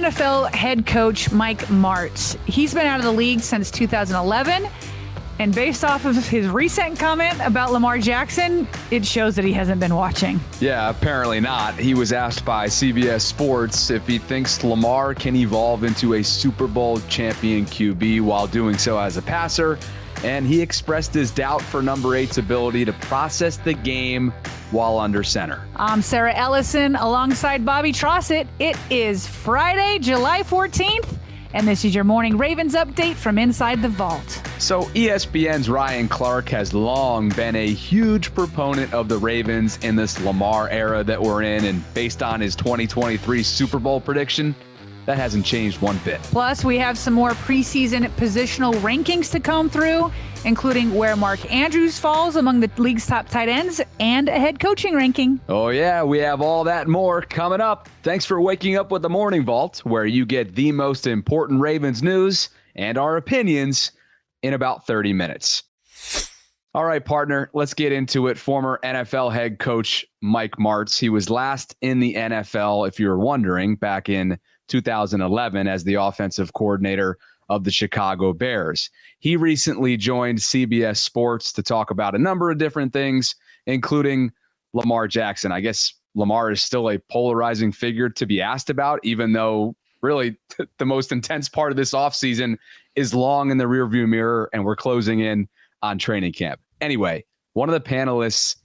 NFL head coach Mike Martz. He's been out of the league since 2011. And based off of his recent comment about Lamar Jackson, it shows that he hasn't been watching. Yeah, apparently not. He was asked by CBS Sports if he thinks Lamar can evolve into a Super Bowl champion QB while doing so as a passer. And he expressed his doubt for number 8's ability to process the game while under center. I'm Sarah Ellison alongside Bobby Trossett. It is Friday, July 14th. And this is your morning Ravens update from inside the vault. So ESPN's Ryan Clark has long been a huge proponent of the Ravens in this Lamar era that we're in. And based on his 2023 Super Bowl prediction, that hasn't changed one bit. Plus, we have some more preseason positional rankings to comb through, including where Mark Andrews falls among the league's top tight ends and a head coaching ranking. Oh, yeah, we have all that and more coming up. Thanks for waking up with the Morning Vault, where you get the most important Ravens news and our opinions in about 30 minutes. All right, partner, let's get into it. Former NFL head coach Mike Martz. He was last in the NFL, if you're wondering, back in 2011 as the offensive coordinator of the Chicago Bears. He recently joined CBS Sports to talk about a number of different things, including Lamar Jackson. I guess Lamar is still a polarizing figure to be asked about, even though really the most intense part of this offseason is long in the rearview mirror and we're closing in on training camp. Anyway, one of the panelists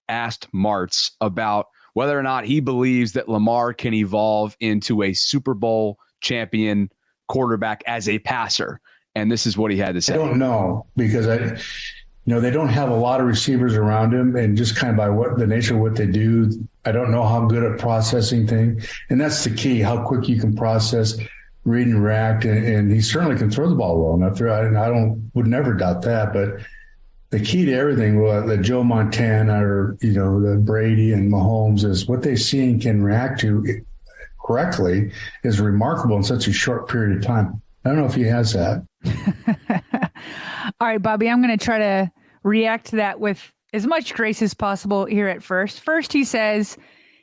asked Martz about whether or not he believes that Lamar can evolve into a Super Bowl champion quarterback as a passer. And this is what he had to say. I don't know, because they don't have a lot of receivers around him, and just kind of by what the nature of what they do, I don't know how good at processing things. And that's the key, how quick you can process, read and react. And he certainly can throw the ball well enough. Would never doubt that. But the key to everything, the Joe Montana or, the Brady and Mahomes, is what they see and can react to correctly is remarkable in such a short period of time. I don't know if he has that. All right, Bobby, I'm going to try to react to that with as much grace as possible here at first. First, he says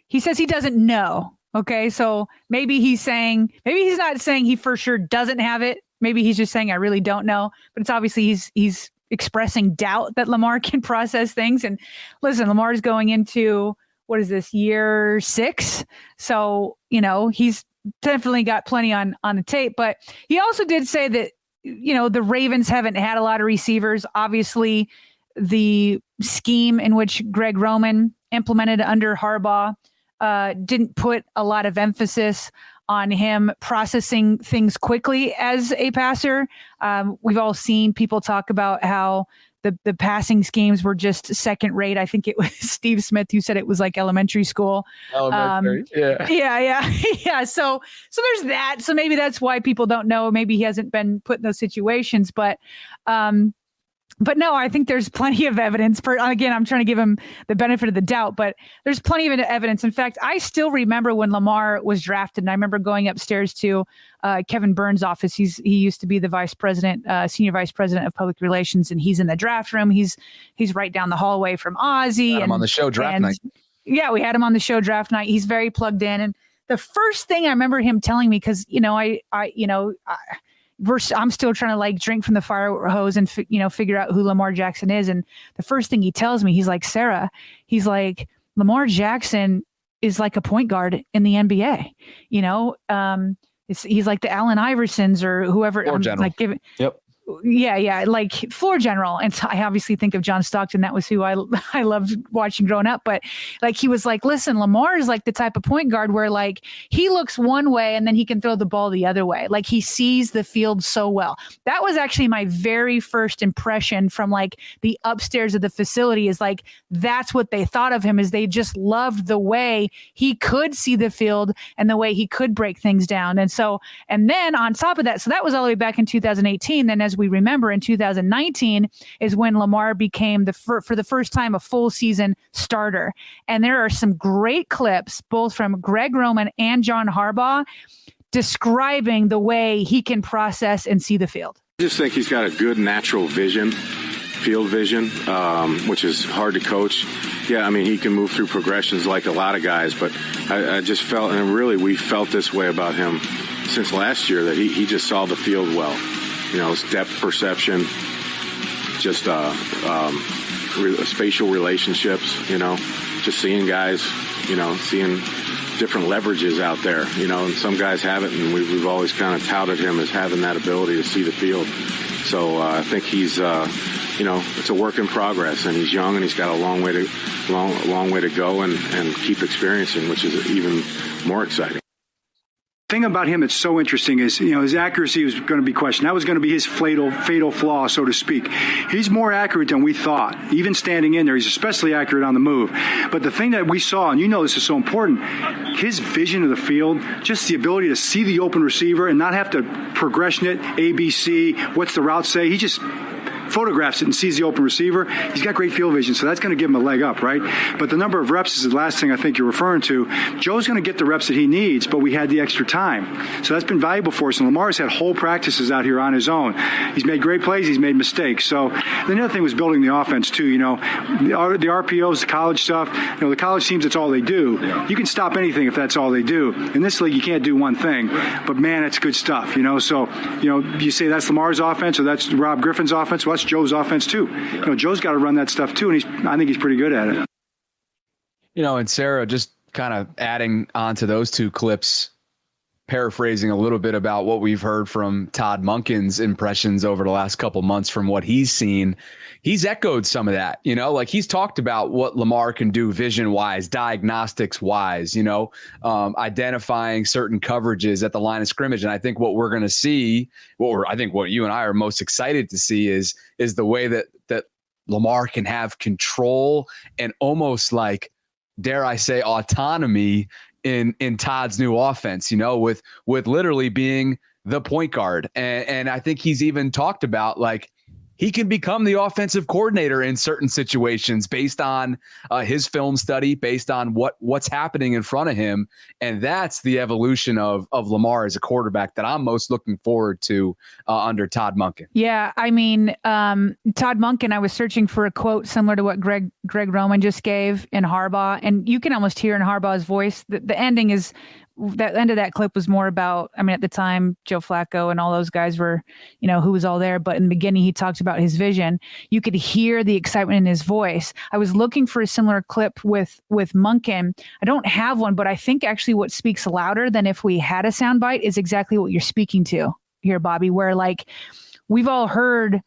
he doesn't know. Okay, so maybe he's not saying he for sure doesn't have it. Maybe he's just saying, I really don't know. But it's obviously he's expressing doubt that Lamar can process things. And listen, Lamar's going into, what is this, year 6? So, he's definitely got plenty on the tape. But he also did say that, the Ravens haven't had a lot of receivers. Obviously, the scheme in which Greg Roman implemented under Harbaugh didn't put a lot of emphasis on him processing things quickly as a passer. We've all seen people talk about how the passing schemes were just second rate. I think it was Steve Smith who said it was like elementary school. Elementary, yeah. So there's that. So maybe that's why people don't know. Maybe he hasn't been put in those situations, but no, I think there's plenty of evidence again, I'm trying to give him the benefit of the doubt, but there's plenty of evidence. In fact, I still remember when Lamar was drafted, and I remember going upstairs to Kevin Burns' office. He used to be the senior vice president of public relations, and he's in the draft room. He's right down the hallway from Ozzie. Had him on the show draft night. Yeah, we had him on the show draft night. He's very plugged in. And the first thing I remember him telling me, because, I'm still trying to drink from the fire hose and, figure out who Lamar Jackson is. And the first thing he tells me, he's like, Sarah, he's like, Lamar Jackson is like a point guard in the NBA. He's like the Allen Iversons or whoever. Floor general. Yep. Yeah, like floor general. And so I obviously think of John Stockton. That was who I loved watching growing up. But he was like, listen, Lamar is like the type of point guard where he looks one way and then he can throw the ball the other way. He sees the field so well. That was actually my very first impression from the upstairs of the facility, is that's what they thought of him, is they just loved the way he could see the field and the way he could break things down. And then on top of that, so that was all the way back in 2018. Then as we remember, in 2019 is when Lamar became for the first time a full season starter. And there are some great clips, both from Greg Roman and John Harbaugh, describing the way he can process and see the field. I just think he's got a good natural vision, field vision, which is hard to coach. Yeah, he can move through progressions like a lot of guys, but I just felt, and really we felt this way about him since last year that he just saw the field well. His depth perception, just spatial relationships, just seeing guys, seeing different leverages out there, and some guys have it, and we've always kind of touted him as having that ability to see the field. So I think he's, it's a work in progress, and he's young, and he's got a long way to go and keep experiencing, which is even more exciting. The thing about him that's so interesting is, his accuracy was going to be questioned. That was going to be his fatal flaw, so to speak. He's more accurate than we thought. Even standing in there, he's especially accurate on the move. But the thing that we saw, and this is so important, his vision of the field, just the ability to see the open receiver and not have to progression it, ABC, what's the route say. He just photographs it and sees the open receiver. He's got great field vision, so that's going to give him a leg up, right? But the number of reps is the last thing I think you're referring to. Joe's going to get the reps that he needs, but we had the extra time. So that's been valuable for us. And Lamar's had whole practices out here on his own. He's made great plays. He's made mistakes. So the other thing was building the offense, too. The RPOs, the college stuff, the college teams, that's all they do. You can stop anything if that's all they do. In this league, you can't do one thing. But, man, it's good stuff, So, you say that's Lamar's offense or that's Rob Griffin's offense. Well, that's Joe's offense too. Joe's got to run that stuff too, and I think he's pretty good at it. And Sarah, just kind of adding on to those two clips, paraphrasing a little bit about what we've heard from Todd Monken's impressions over the last couple months from what he's seen. He's echoed some of that, he's talked about what Lamar can do vision wise, diagnostics wise, identifying certain coverages at the line of scrimmage. And I think what we're going to see, what you and I are most excited to see is the way that Lamar can have control and almost like, dare I say, autonomy in Todd's new offense, with literally being the point guard. And I think he's even talked about he can become the offensive coordinator in certain situations based on his film study, based on what's happening in front of him. And that's the evolution of Lamar as a quarterback that I'm most looking forward to under Todd Monken. Yeah, Todd Monken, I was searching for a quote similar to what Greg Roman just gave in Harbaugh. And you can almost hear in Harbaugh's voice the ending is, that end of that clip was more about, at the time, Joe Flacco and all those guys were, who was all there. But in the beginning, he talked about his vision. You could hear the excitement in his voice. I was looking for a similar clip with Monken. I don't have one, but I think actually what speaks louder than if we had a soundbite is exactly what you're speaking to here, Bobby, where we've all heard,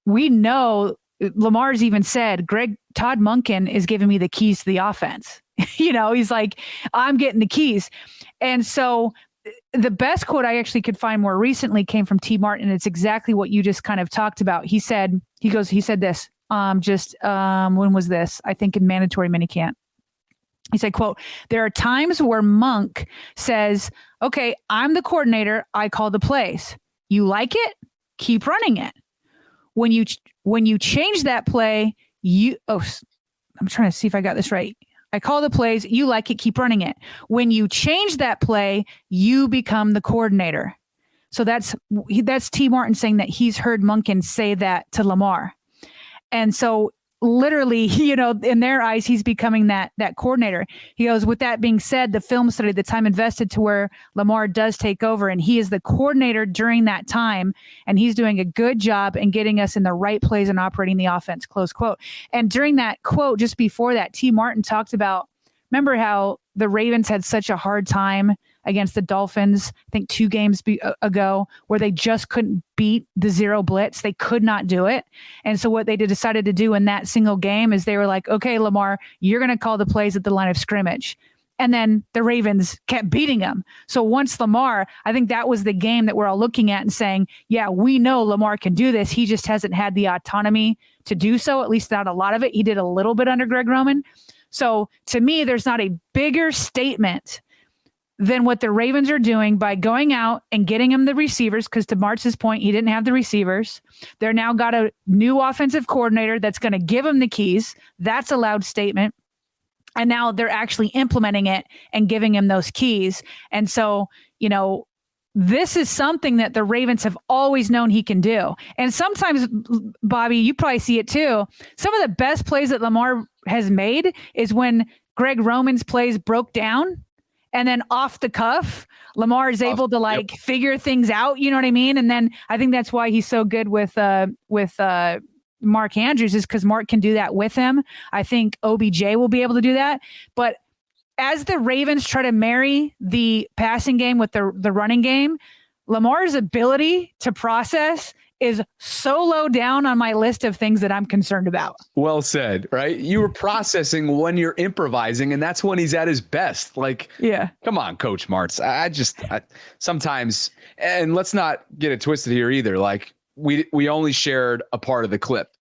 we know Lamar's even said, Todd Monken is giving me the keys to the offense. He's like, I'm getting the keys. And so the best quote I actually could find more recently came from T. Martin. It's exactly what you just kind of talked about. He said this, when was this? I think in mandatory minicamp. He said, quote, there are times where Monk says, okay, I'm the coordinator. I call the plays. You like it? Keep running it. When you change that play, I'm trying to see if I got this right. I call the plays. You like it. Keep running it. When you change that play, you become the coordinator. So that's T. Martin saying that he's heard Monken say that to Lamar. And so literally, in their eyes, he's becoming that coordinator. He goes, with that being said, the film study, the time invested to where Lamar does take over and he is the coordinator during that time. And he's doing a good job in getting us in the right plays and operating the offense, close quote. And during that quote, just before that, T. Martin talked about, remember how the Ravens had such a hard time against the Dolphins, I think 2 games ago, where they just couldn't beat the zero blitz. They could not do it. And so what they decided to do in that single game is they were like, okay, Lamar, you're going to call the plays at the line of scrimmage. And then the Ravens kept beating them. So once Lamar, I think that was the game that we're all looking at and saying, yeah, we know Lamar can do this. He just hasn't had the autonomy to do so, at least not a lot of it. He did a little bit under Greg Roman. So to me, there's not a bigger statement than what the Ravens are doing by going out and getting him the receivers, because to Martz's point, he didn't have the receivers. They're now got a new offensive coordinator that's going to give him the keys. That's a loud statement. And now they're actually implementing it and giving him those keys. And so, this is something that the Ravens have always known he can do. And sometimes, Bobby, you probably see it too. Some of the best plays that Lamar has made is when Greg Roman's plays broke down and then off the cuff, Lamar is able to figure things out. You know what I mean? And then I think that's why he's so good with Mark Andrews, is because Mark can do that with him. I think OBJ will be able to do that. But as the Ravens try to marry the passing game with the running game, Lamar's ability to process is so low down on my list of things that I'm concerned about. Well said, right? You were processing when you're improvising, and that's when he's at his best. Come on, Coach Martz. I sometimes, and let's not get it twisted here either. We only shared a part of the clip,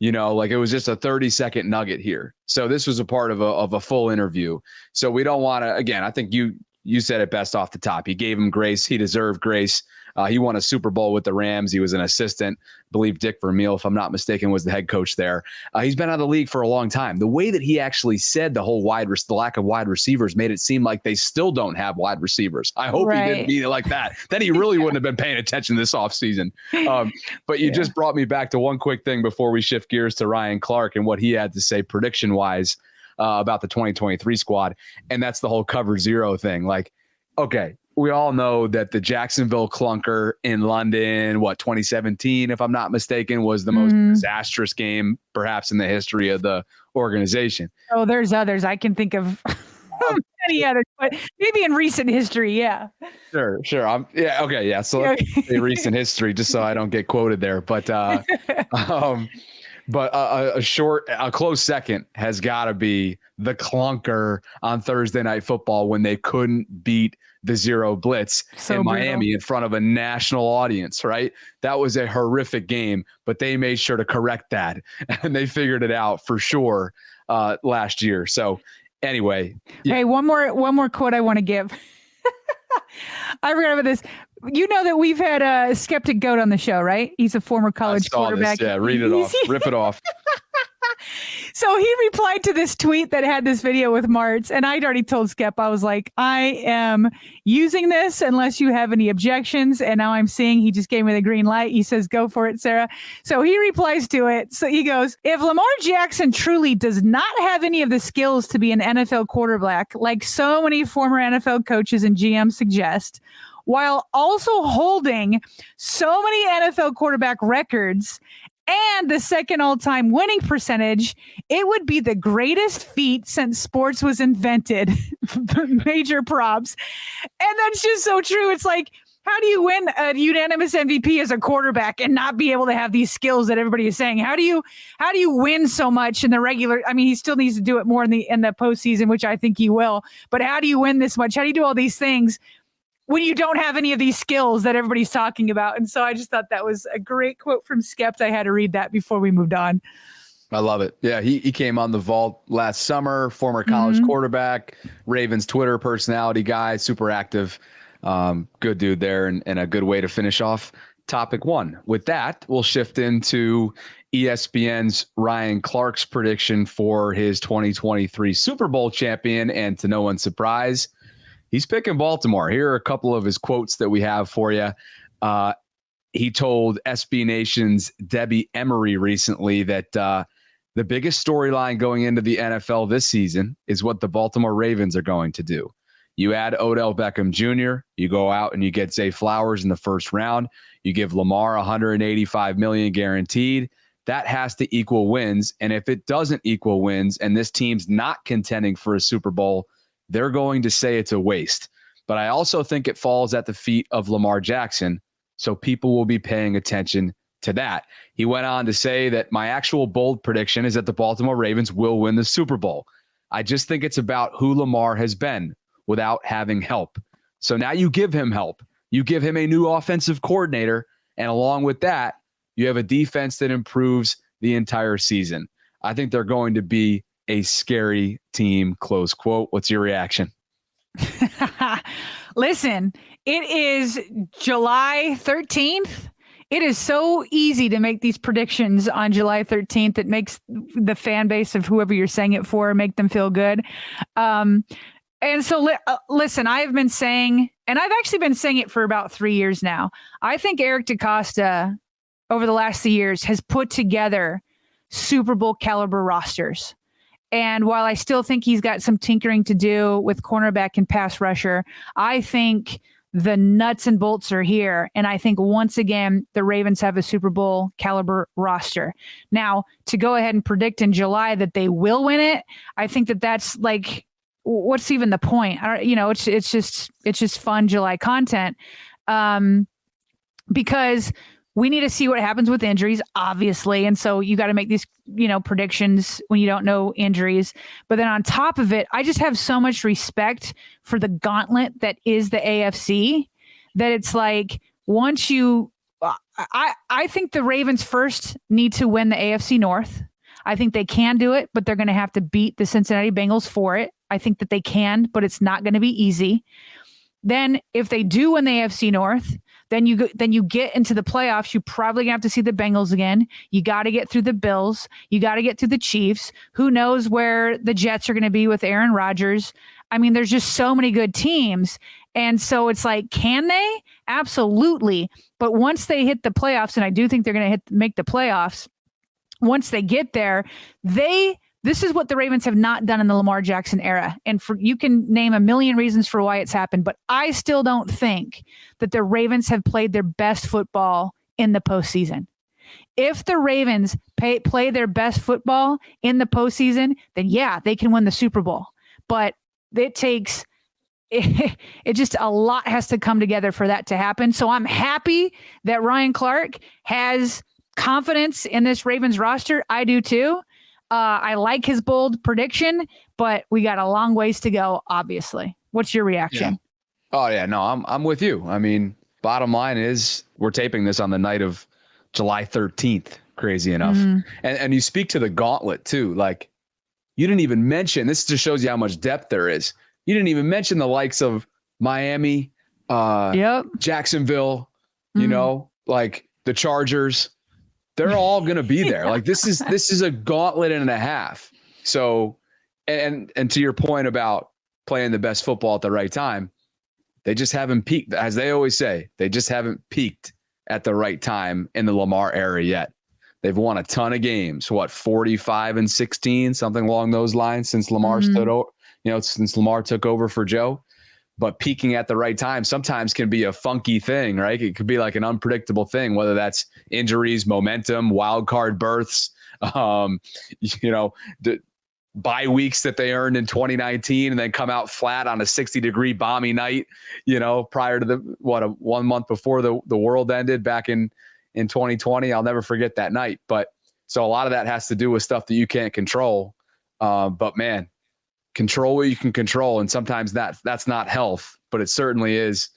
it was just a 30-second nugget here. So this was a part of a full interview. So we don't want to, again, I think you said it best off the top. He gave him grace. He deserved grace. He won a Super Bowl with the Rams. He was an assistant. I believe Dick Vermeil, if I'm not mistaken, was the head coach there. He's been out of the league for a long time. The way that he actually said the lack of wide receivers made it seem like they still don't have wide receivers. I hope he didn't mean it like that. Then he really wouldn't have been paying attention this offseason. But you just brought me back to one quick thing before we shift gears to Ryan Clark and what he had to say prediction-wise about the 2023 squad. And that's the whole cover zero thing. Okay, we all know that the Jacksonville clunker in London, 2017, if I'm not mistaken, was the most disastrous game perhaps in the history of the organization. Oh, there's others. I can think of many others, but maybe in recent history, yeah. Sure. Okay, yeah. So let's say recent history, just so I don't get quoted there. But a close second has got to be the clunker on Thursday Night Football when they couldn't beat the zero blitz in Miami in front of a national audience, right? That was a horrific game, but they made sure to correct that, and they figured it out for sure last year. So anyway. Yeah. Hey, one more quote I want to give. I forgot about this. You know that we've had Skeptic Goat on the show, right? He's a former college quarterback. This. Yeah, read it off. Rip it off. So he replied to this tweet that had this video with Martz, and I'd already told Skep, I was like, I am using this unless you have any objections. And now I'm seeing he just gave me the green light. He says, go for it, Sarah. So he replies to it. So he goes, if Lamar Jackson truly does not have any of the skills to be an NFL quarterback, like so many former NFL coaches and GMs suggest, while also holding so many NFL quarterback records and the second all-time winning percentage, it would be the greatest feat since sports was invented. Major props. And that's just so true. It's like, how do you win a unanimous MVP as a quarterback and not be able to have these skills that everybody is saying? How do you win so much in the regular? I mean, he still needs to do it more in the postseason, which I think he will. But how do you win this much? How do you do all these things when you don't have any of these skills that everybody's talking about? And so I just thought that was a great quote from Skept. I had to read that before we moved on. I love it. Yeah, he came on the Vault last summer, former college quarterback, Ravens Twitter personality guy, super active. Good dude there, and a good way to finish off topic one. With that, we'll shift into ESPN's Ryan Clark's prediction for his 2023 Super Bowl champion, and to no one's surprise, he's picking Baltimore. Here are a couple of his quotes that we have for you. He told SB Nation's Debbie Emery recently that the biggest storyline going into the NFL this season is what the Baltimore Ravens are going to do. You add Odell Beckham Jr., you go out and you get Zay Flowers in the first round. You give Lamar $185 million guaranteed. That has to equal wins. And if it doesn't equal wins and this team's not contending for a Super Bowl, they're going to say it's a waste. But I also think it falls at the feet of Lamar Jackson, so people will be paying attention to that. He went on to say that my actual bold prediction is that the Baltimore Ravens will win the Super Bowl. I just think it's about who Lamar has been without having help. So now you give him help. You give him a new offensive coordinator, and along with that, you have a defense that improves the entire season. I think they're going to be a scary team, close quote. What's your reaction? Listen, it is July 13th. It is so easy to make these predictions on July 13th. It makes the fan base of whoever you're saying it for make them feel good. And so listen, I've been saying, and I've actually been saying it for about 3 years now. I think Eric DeCosta over the last 2 years has put together Super Bowl caliber rosters. And while I still think he's got some tinkering to do with cornerback and pass rusher, I think the nuts and bolts are here. And I think once again, the Ravens have a Super Bowl caliber roster. Now, to go ahead and predict in July that they will win it, I think that that's like, what's even the point? It's just fun July content. Because we need to see what happens with injuries, obviously. And so you got to make these, predictions when you don't know injuries. But then on top of it, I just have so much respect for the gauntlet that is the AFC that it's like once you, I think the Ravens first need to win the AFC North. I think they can do it, but they're going to have to beat the Cincinnati Bengals for it. I think that they can, but it's not going to be easy. Then if they do win the AFC North, then you get into the playoffs. You probably gonna have to see the Bengals again. You got to get through the Bills. You got to get through the Chiefs. Who knows where the Jets are going to be with Aaron Rodgers? I mean, there's just so many good teams. And so it's like, can they? Absolutely. But once they hit the playoffs, and I do think they're going to make the playoffs, once they get there, this is what the Ravens have not done in the Lamar Jackson era. And you can name a million reasons for why it's happened, but I still don't think that the Ravens have played their best football in the postseason. If the Ravens play their best football in the postseason, then yeah, they can win the Super Bowl. But it just a lot has to come together for that to happen. So I'm happy that Ryan Clark has confidence in this Ravens roster. I do too. I like his bold prediction, but we got a long ways to go, obviously. What's your reaction? Yeah. Oh, yeah. No, I'm with you. I mean, bottom line is we're taping this on the night of July 13th, crazy enough. Mm-hmm. And you speak to the gauntlet, too. Like, you didn't even mention, this just shows you how much depth there is. You didn't even mention the likes of Miami, Jacksonville, like the Chargers. They're all going to be there. Like this is a gauntlet and a half. So, and to your point about playing the best football at the right time, they just haven't peaked. As they always say, they just haven't peaked at the right time in the Lamar era yet. They've won a ton of games, 45-16, something along those lines since Lamar since Lamar took over for Joe. But peaking at the right time sometimes can be a funky thing, right? It could be like an unpredictable thing, whether that's injuries, momentum, wild card berths, the bye weeks that they earned in 2019 and then come out flat on a 60-degree balmy night, prior to 1 month before the world ended back in 2020. I'll never forget that night. But so a lot of that has to do with stuff that you can't control. But man, control what you can control. And sometimes that's not health, but it certainly is,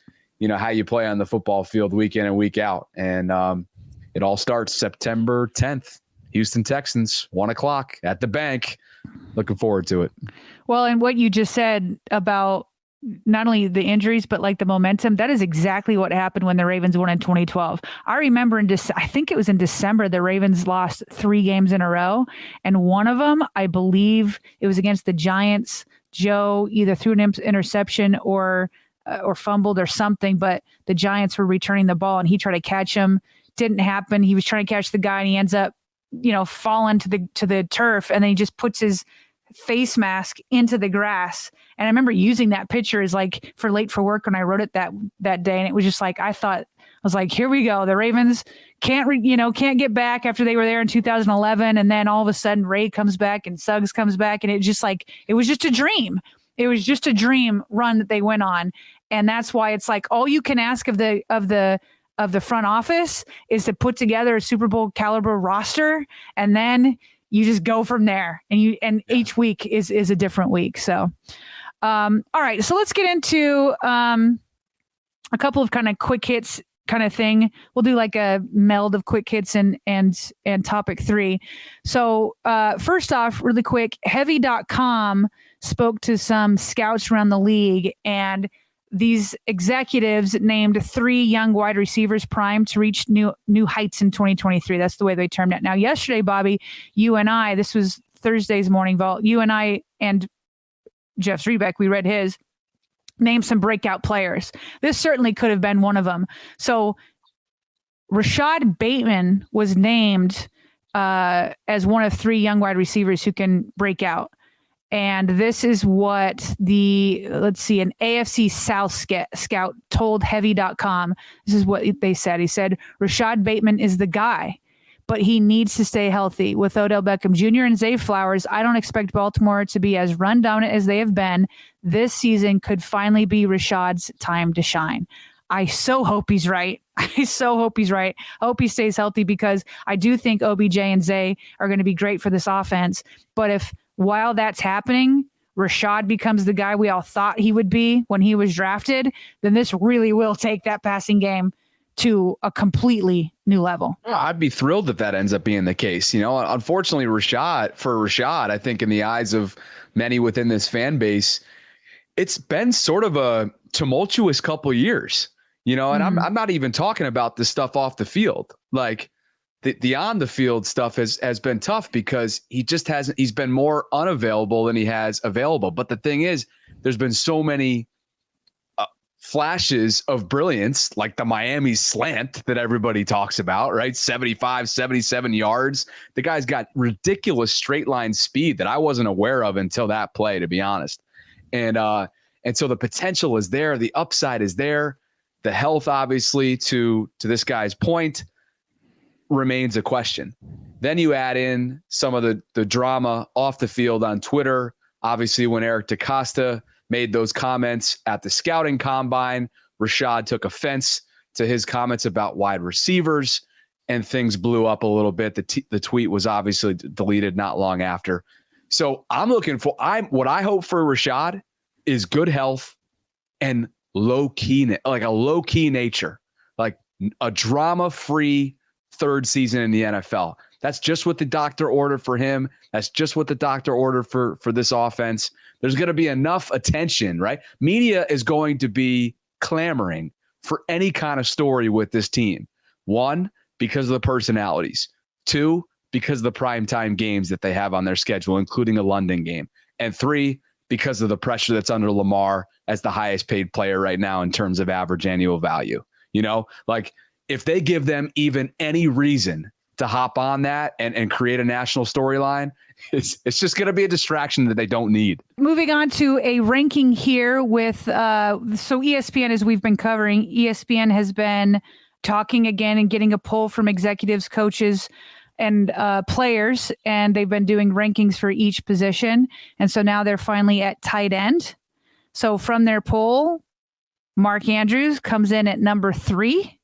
how you play on the football field week in and week out. And it all starts September 10th, Houston Texans, 1:00 at the bank. Looking forward to it. Well, and what you just said about not only the injuries, but like the momentum, that is exactly what happened when the Ravens won in 2012. I remember I think it was in December, the Ravens lost 3 games in a row. And one of them, I believe it was against the Giants. Joe either threw an interception or fumbled or something, but the Giants were returning the ball and he tried to catch him. Didn't happen. He was trying to catch the guy and he ends up, falling to the turf, and then he just puts his face mask into the grass. And I remember using that picture as like for late for work when I wrote it that day. And it was just like, I was like, here we go. The Ravens can't get back after they were there in 2011. And then all of a sudden Ray comes back and Suggs comes back. And it was just a dream. It was just a dream run that they went on. And that's why it's like, all you can ask of the front office is to put together a Super Bowl caliber roster. And then you just go from there, and each week is a different week. So, all right. So let's get into a couple of kind of quick hits kind of thing. We'll do like a meld of quick hits and topic 3. So first off, really quick, Heavy.com spoke to some scouts around the league, and these executives named 3 young wide receivers primed to reach new heights in 2023. That's the way they termed it. Now, yesterday, Bobby, you and I, this was Thursday's Morning Vault, you and I and Jeff Zrebeck, we read his, named some breakout players. This certainly could have been one of them. So Rashad Bateman was named as one of 3 young wide receivers who can break out. And this is what an AFC South scout told Heavy.com. This is what they said. He said, Rashad Bateman is the guy, but he needs to stay healthy. With Odell Beckham Jr. and Zay Flowers, I don't expect Baltimore to be as run down as they have been. This season could finally be Rashad's time to shine. I so hope he's right. I so hope he's right. I hope he stays healthy, because I do think OBJ and Zay are going to be great for this offense. But if while that's happening, Rashad becomes the guy we all thought he would be when he was drafted, then this really will take that passing game to a completely new level. I'd be thrilled if that ends up being the case. Unfortunately, Rashad, I think in the eyes of many within this fan base, it's been sort of a tumultuous couple of years, and I'm not even talking about the stuff off the field. Like the on the field stuff has been tough because he's been more unavailable than he has available. But the thing is, there's been so many flashes of brilliance, like the Miami slant that everybody talks about, right? 75, 77 yards. The guy's got ridiculous straight line speed that I wasn't aware of until that play, to be honest. And so the potential is there. The upside is there. The health, obviously, to this guy's point, remains a question. Then you add in some of the drama off the field on Twitter. Obviously, when Eric DeCosta made those comments at the scouting combine, Rashad took offense to his comments about wide receivers, and things blew up a little bit. The tweet was obviously deleted not long after. So what I hope for Rashad is good health and a low-key nature, like a drama-free third season in the NFL. That's just what the doctor ordered for him. That's just what the doctor ordered for this offense. There's going to be enough attention, right? Media is going to be clamoring for any kind of story with this team. 1, because of the personalities. 2, because of the primetime games that they have on their schedule, including a London game. And 3, because of the pressure that's under Lamar as the highest paid player right now in terms of average annual value. If they give them even any reason to hop on that and create a national storyline, it's just going to be a distraction that they don't need. Moving on to a ranking here with so ESPN, as we've been covering, ESPN has been talking again and getting a poll from executives, coaches, and players, and they've been doing rankings for each position. And so now they're finally at tight end. So from their poll, Mark Andrews comes in at number 3.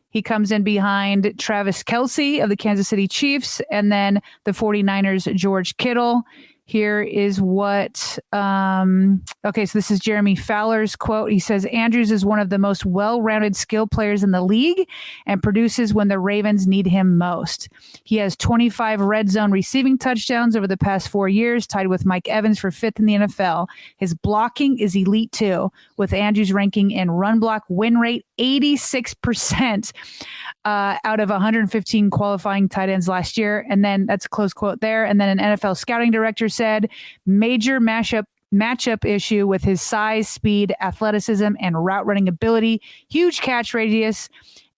He comes in behind Travis Kelce of the Kansas City Chiefs, and then the 49ers, George Kittle. Here is what, so this is Jeremy Fowler's quote. He says, Andrews is one of the most well-rounded skill players in the league and produces when the Ravens need him most. He has 25 red zone receiving touchdowns over the past 4 years, tied with Mike Evans for 5th in the NFL. His blocking is elite too, with Andrews ranking in run block win rate 86% out of 115 qualifying tight ends last year. And then that's a close quote there. And then an NFL scouting director said, major matchup issue with his size, speed, athleticism, and route running ability, huge catch radius,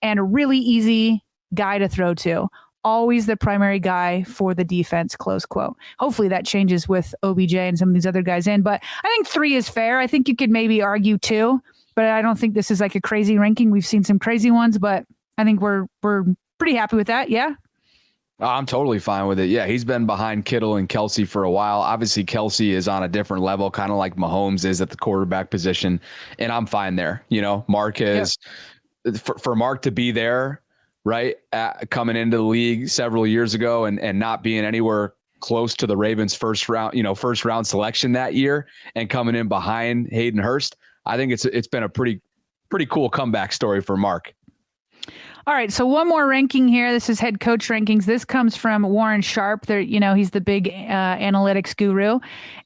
and a really easy guy to throw to. Always the primary guy for the defense, close quote. Hopefully that changes with OBJ and some of these other guys in, but I think 3 is fair. I think you could maybe argue 2, but I don't think this is like a crazy ranking. We've seen some crazy ones, but I think we're pretty happy with that. Yeah. I'm totally fine with it. Yeah, he's been behind Kittle and Kelce for a while. Obviously, Kelce is on a different level, kind of like Mahomes is at the quarterback position, and I'm fine there. Mark is for Mark to be there, right, coming into the league several years ago and not being anywhere close to the Ravens' first round selection that year, and coming in behind Hayden Hurst. I think it's been a pretty cool comeback story for Mark. All right, so one more ranking here. This is head coach rankings. This comes from Warren Sharp. He's the big analytics guru,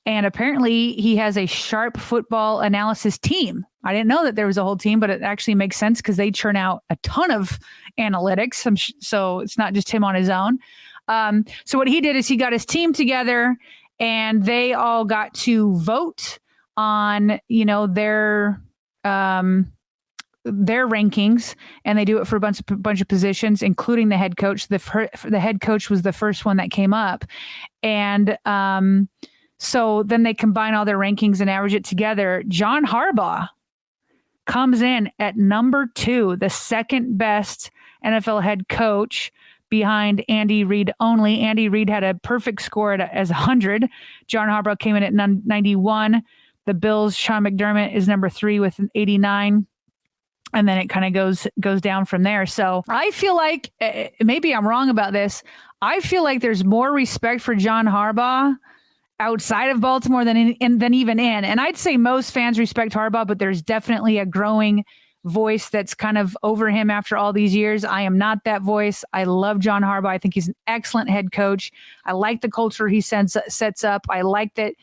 and apparently he has a Sharp football analysis team. I didn't know that there was a whole team, but it actually makes sense because they churn out a ton of analytics. So it's not just him on his own. So what he did is he got his team together, and they all got to vote on their rankings, and they do it for a bunch of positions, including the head coach. The head coach was the first one that came up, and So then they combine all their rankings and average it together. John Harbaugh comes in at number 2, the second best NFL head coach behind Andy Reid only. Andy Reid had a perfect score as 100. John Harbaugh came in at 91. The Bills, Sean McDermott is number 3 with an 89. And then it kind of goes down from there. So I feel like, maybe I'm wrong about this, I feel like there's more respect for John Harbaugh outside of Baltimore than even in. And I'd say most fans respect Harbaugh, but there's definitely a growing voice that's kind of over him after all these years. I am not that voice. I love John Harbaugh. I think he's an excellent head coach. I like the culture he sets up. I like that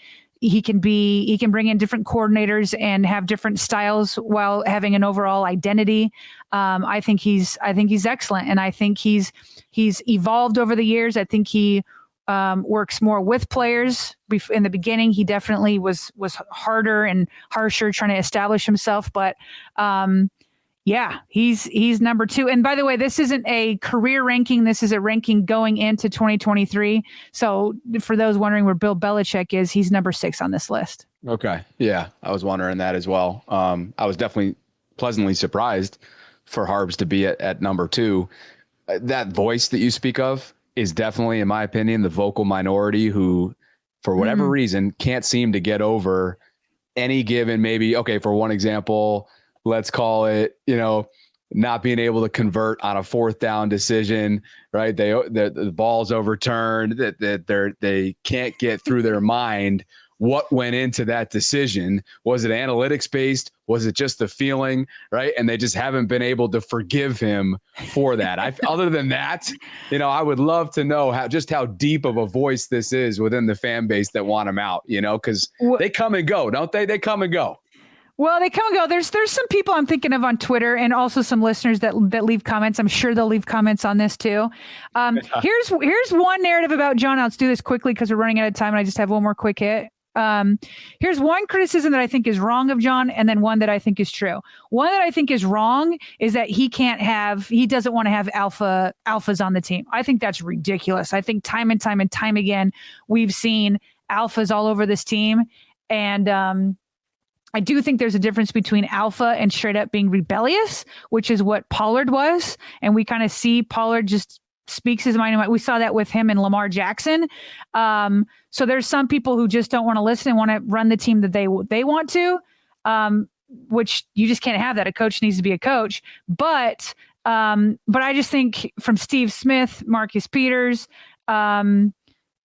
he can bring in different coordinators and have different styles while having an overall identity. I think he's excellent. And I think he's evolved over the years. I think he works more with players. In the beginning, he definitely was harder and harsher trying to establish himself. But yeah, he's number 2. And by the way, this isn't a career ranking. This is a ranking going into 2023. So for those wondering where Bill Belichick is, he's number 6 on this list. Okay. Yeah, I was wondering that as well. I was definitely pleasantly surprised for Harbs to be at number 2. That voice that you speak of is definitely, in my opinion, the vocal minority who, for whatever reason, can't seem to get over any given, maybe, okay, for one example, let's call it, not being able to convert on a 4th down decision, right? The ball's overturned, that they can't get through their mind what went into that decision. Was it analytics based? Was it just the feeling, right? And they just haven't been able to forgive him for that. Other than that, I would love to know how deep of a voice this is within the fan base that want him out, because they come and go, don't they? They come and go. Well, they come and go. There's some people I'm thinking of on Twitter and also some listeners that leave comments. I'm sure they'll leave comments on this too. Here's one narrative about John. Let's do this quickly because we're running out of time and I just have one more quick hit. Here's one criticism that I think is wrong of John, and then one that I think is true. One that I think is wrong is that he doesn't want to have alphas on the team. I think that's ridiculous. I think time and time again, we've seen alphas all over this team. And, I do think there's a difference between alpha and straight up being rebellious, which is what Pollard was. And we kind of see Pollard just speaks his mind. We saw that with him and Lamar Jackson. So there's some people who just don't want to listen and want to run the team that they want to, which you just can't have that. A coach needs to be a coach. But I just think from Steve Smith, Marcus Peters, I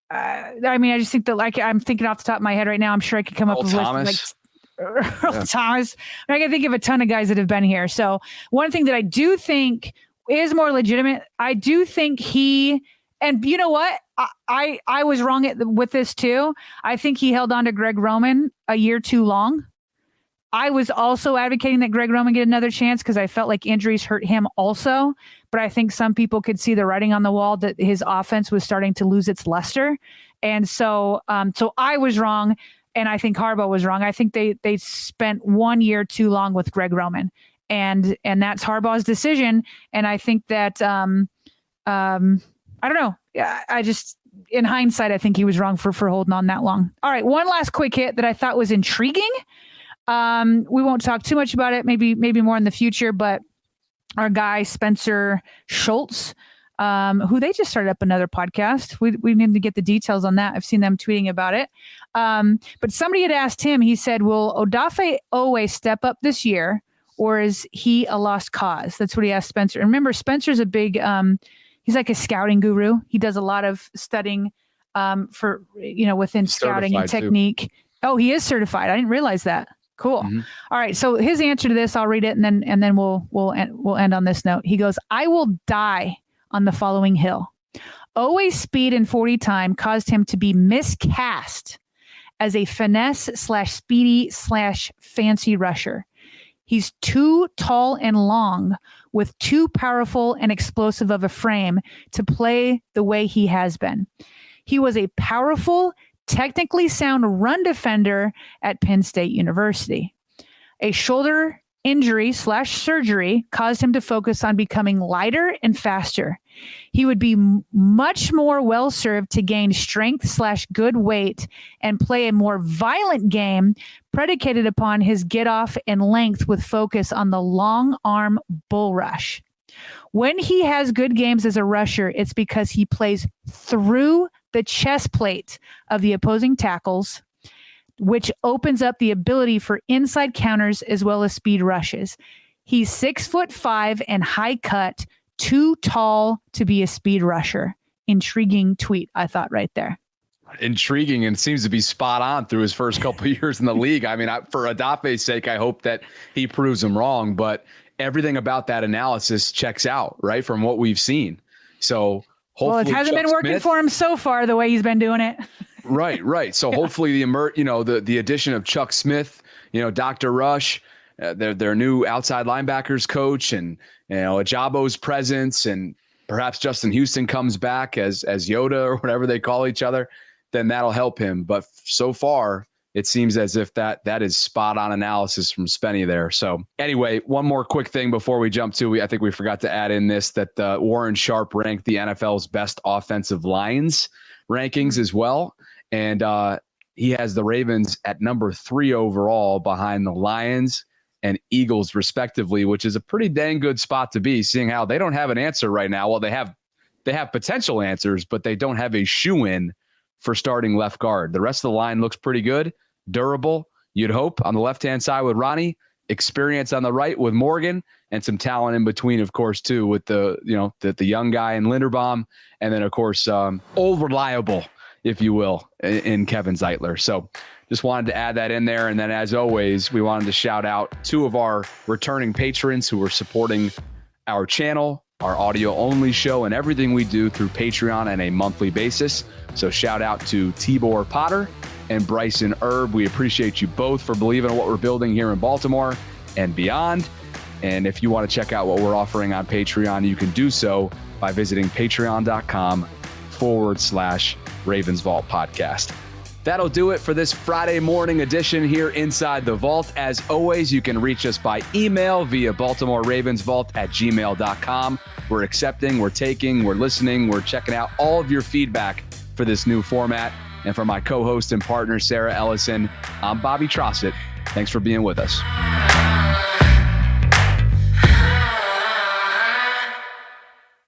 just think that, I'm thinking off the top of my head right now, I'm sure I could come up with a list Earl Thomas. I can think of a ton of guys that have been here. So one thing that I do think is more legitimate, I do think and you know what? I was wrong with this too. I think he held on to Greg Roman a year too long. I was also advocating that Greg Roman get another chance because I felt like injuries hurt him also. But I think some people could see the writing on the wall that his offense was starting to lose its luster. And so I was wrong. And I think Harbaugh was wrong. I think they spent 1 year too long with Greg Roman, and that's Harbaugh's decision. And I think that I don't know. I just, in hindsight, I think he was wrong for holding on that long. All right, one last quick hit that I thought was intriguing. We won't talk too much about it. Maybe more in the future. But our guy Spencer Schultz, who they just started up another podcast. We need to get the details on that. I've seen them tweeting about it. But somebody had asked him, he said, will Odafe Owe step up this year, or is he a lost cause? That's what he asked Spencer. And remember, Spencer's a big, he's like a scouting guru. He does a lot of studying for, within scouting and technique. Too. Oh, he is certified. I didn't realize that. Cool. Mm-hmm. All right. So his answer to this, I'll read it and then we'll end on this note. He goes, I will die on the following hill. Owe's speed and 40 time caused him to be miscast as a finesse/speedy/fancy rusher. He's too tall and long with too powerful and explosive of a frame to play the way he has been. He was a powerful, technically sound run defender at Penn State University. A shoulder injury/surgery caused him to focus on becoming lighter and faster. He would be much more well-served to gain strength/good weight and play a more violent game predicated upon his get-off and length with focus on the long arm bull rush. When he has good games as a rusher, it's because he plays through the chest plate of the opposing tackles, which opens up the ability for inside counters as well as speed rushes. He's 6'5" and high cut, too tall to be a speed rusher. Intriguing tweet, I thought, right there. Intriguing, and seems to be spot on through his first couple of years in the league. I mean, for Adafe's sake, I hope that he proves him wrong, but everything about that analysis checks out, right, from what we've seen. So hopefully, well, it hasn't been working for him so far the way he's been doing it. Right. So hopefully the addition of Chuck Smith, Dr. Rush, their new outside linebackers coach, and Ajabo's presence, and perhaps Justin Houston comes back as Yoda or whatever they call each other, then that'll help him. But so far, it seems as if that is spot on analysis from Spenny there. So anyway, one more quick thing before we jump to, I think we forgot to add in this, that Warren Sharp ranked the NFL's best offensive lines rankings as well. And he has the Ravens at number 3 overall behind the Lions and Eagles respectively, which is a pretty dang good spot to be, seeing how they don't have an answer right now. Well, they have potential answers, but they don't have a shoe-in for starting left guard. The rest of the line looks pretty good, durable, you'd hope, on the left-hand side with Ronnie, experience on the right with Morgan, and some talent in between, of course, too, with the young guy in Linderbaum, and then, of course, old reliable, if you will, in Kevin Zeitler. So just wanted to add that in there. And then, as always, we wanted to shout out 2 of our returning patrons who are supporting our channel, our audio-only show, and everything we do through Patreon on a monthly basis. So shout out to Tibor Potter and Bryson Erb. We appreciate you both for believing in what we're building here in Baltimore and beyond. And if you want to check out what we're offering on Patreon, you can do so by visiting patreon.com/RavensVault podcast. That'll do it for this Friday morning edition here inside the Vault. As always, you can reach us by email via BaltimoreRavensVault@gmail.com. We're accepting, we're taking, we're listening, we're checking out all of your feedback for this new format. And for my co-host and partner, Sarah Ellison, I'm Bobby Trossett. Thanks for being with us.